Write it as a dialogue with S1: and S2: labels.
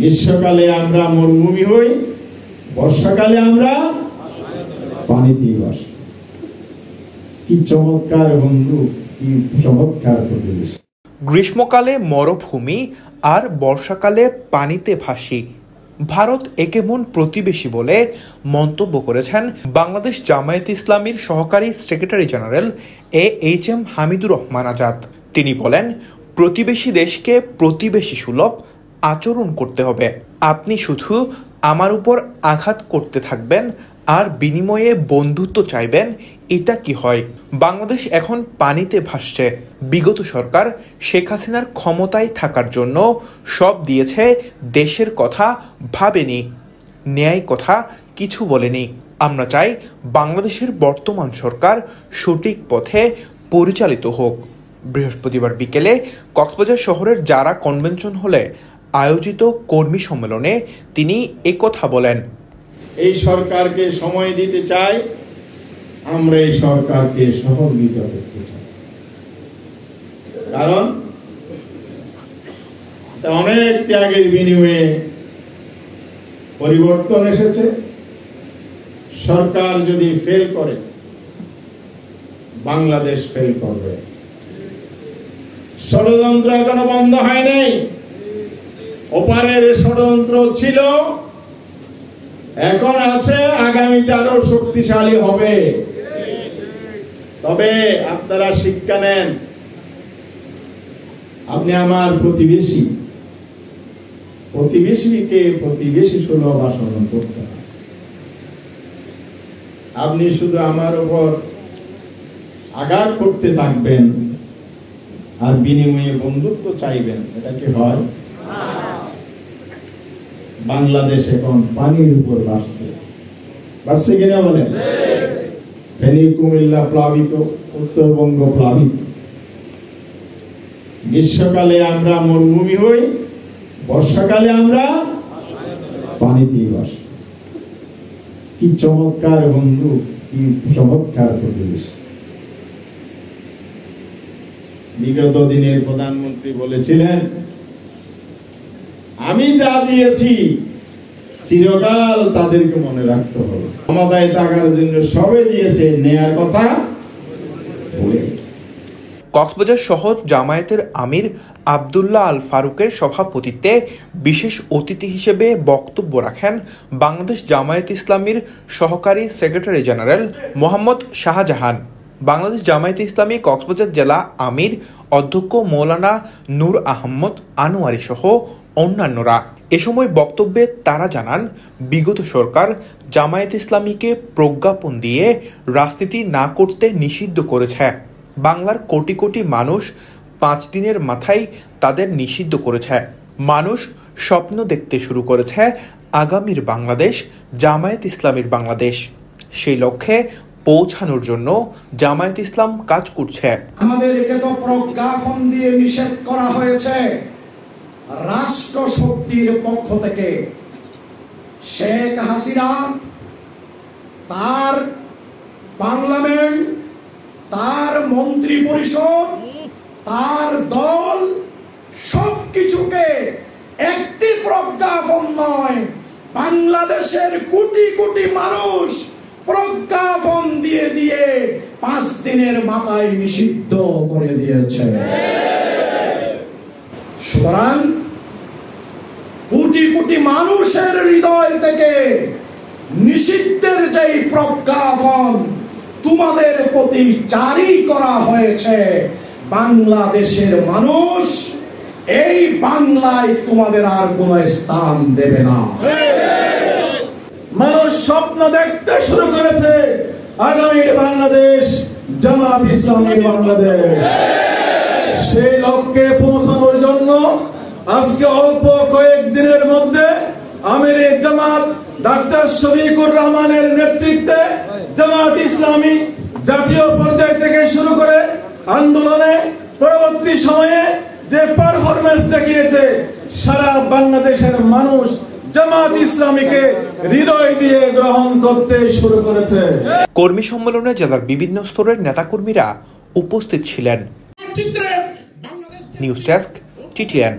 S1: গ্রীষ্মকালে আমরা মরুভূমি হই, বর্ষাকালে আমরা পানিতে বাসি। কি চমৎকার বন্ধু, কি চমৎকার পরিবেশ।
S2: গ্রীষ্মকালে মরুভূমি আর বর্ষাকালে পানিতে ভাসি। ভারত একে মন প্রতিবেশী বলে মন্তব্য করেছেন বাংলাদেশ জামায়াতে ইসলামীর সহকারী secretary general AHM Hamidur Rahman Azad. তিনি বলেন, প্রতিবেশী দেশকে প্রতিবেশী সুলভ আচরণ করতে হবে। আপনি শুধু আমার উপর আঘাত করতে থাকবেন আর বিনিময়ে বন্ধুত্ব চাইবেন, এটা কি হয়? বাংলাদেশ এখন পানিতে ভাসছে। বিগত সরকার শেখ হাসিনার ক্ষমতায় থাকার জন্য সব দিয়েছে, দেশের কথা ভাবেনি, ন্যায় কথা কিছু বলেনি। আমরা চাই বাংলাদেশের বর্তমান সরকার সঠিক পথে পরিচালিত হোক। বৃহস্পতিবার বিকেলে কক্সবাজার শহরের জারা কনভেনশন হলে আয়োজিত কর্মী সম্মেলনে তিনি একথা বলেন।
S1: এই সরকারকে সময় দিতে চাই, আমরা এই সরকারকে সহযোগিতা করতে চাই। কারণ অনেক ত্যাগের বিনিময়ে পরিবর্তন এসেছে। সরকার যদি ফেল করে, বাংলাদেশ ফেল করবে। ষড়যন্ত্র এখনো বন্ধ হয় নাই। ওপারের ষড়যন্ত্র ছিল, এখন আছে, আগামীতে আরো শক্তিশালী হবে। তবে আপনারা শিক্ষা নেন, আপনি আমার প্রতিবেশী, প্রতিবেশীকে প্রতিবেশী সুলভ আচরণ করতে হবে। আপনি শুধু আমার উপর আঘাত করতে থাকবেন আর বিনিময়ে বন্ধুত্ব চাইবেন, এটা কি হয়? বাংলাদেশ এখন পানির উপর বাড়ছে কিনা বলেন? ফেনী কুমিল্লা প্লাবিত, উত্তরবঙ্গ প্লাবিত। গ্রীষ্মকালে আমরা মরুভূমি হই, বর্ষাকালে আমরা পানিতে বাসি। কি চমৎকার বন্ধু, কি চমৎকার পরিবেশ। বিগত দিনের প্রধানমন্ত্রী বলেছিলেন, আমি যা দিয়েছি চিরকাল তাদেরকে মনে রাখতে হবে। ক্ষমতায় থাকার জন্য সবে দিয়েছে, নেয়ার কথা ভুলে গেছে।
S2: কক্সবাজার শহর জামায়াতের আমির আব্দুল্লাহ আল ফারুকের সভাপতিত্বে বিশেষ অতিথি হিসেবে বক্তব্য রাখেন বাংলাদেশ জামায়াতে ইসলামীর সহকারী সেক্রেটারি জেনারেল মোহাম্মদ শাহজাহান। বাংলাদেশ জামায়াতে ইসলামী কক্সবাজার জেলা আমির অধ্যক্ষ মৌলানা নূর আহমদ আনোয়ারি সহ অন্যান্যরা। এ সময় বক্তব্যে তারা জানান, বিগত সরকার জামায়াতে ইসলামীকে প্রজ্ঞাপন দিয়ে রাজনীতি না করতে নিষিদ্ধ করেছে। বাংলার কোটি কোটি মানুষ 5 দিনের মাথায় তাদের নিষিদ্ধ করেছে। মানুষ স্বপ্ন দেখতে শুরু করেছে আগামীর বাংলাদেশ, জামায়াত ইসলামীর বাংলাদেশ। সেই লক্ষ্যে পৌঁছানোর জন্য জামায়াত ইসলাম কাজ করছে।
S3: আমাদেরকে তো প্রজ্ঞাপন দিয়ে নিষেধ করা হয়েছে রাষ্ট্র শক্তির পক্ষ থেকে। শেখ হাসিনা, তার পার্লামেন্ট, তার মন্ত্রী পরিষদ, তার দল সবকিছুকে একটি প্রজ্ঞাপন নয়, বাংলাদেশের কোটি কোটি মানুষ প্রজ্ঞাপন দিয়ে দিয়ে 5 দিনের মাথায় নিষিদ্ধ করে দিয়েছে। সুতরাং কোটি কোটি মানুষের হৃদয় থেকে নিষিদ্ধের যেই প্রজ্ঞাপন তোমাদের প্রতি জারি করা হয়েছে, বাংলাদেশের মানুষ এই বাংলায় তোমাদের আর কোনো স্থান দেবে না।
S1: মানুষ স্বপ্ন দেখতে শুরু করেছে আগামীর বাংলাদেশ, জামায়াত ইসলামীর বাংলাদেশ। সেই লক্ষ্যে পৌঁছানোর জন্য আজকে অল্প কয়েকদিনের মধ্যে আমির জামাত ডাক্তার শফিকুর রহমানের নেতৃত্বে জামায়াত ইসলামী জাতীয় পর্যায় থেকে শুরু করে আন্দোলনে পরবর্তী সময়ে যে পারফরমেন্স দেখিয়েছে, সারা বাংলাদেশের মানুষ জামায়াত ইসলামীকে হৃদয় দিয়ে গ্রহণ করতে শুরু করেছে।
S2: কর্মী সম্মেলনে জেলার বিভিন্ন স্তরের নেতাকর্মীরা উপস্থিত ছিলেন। News desk, TTN।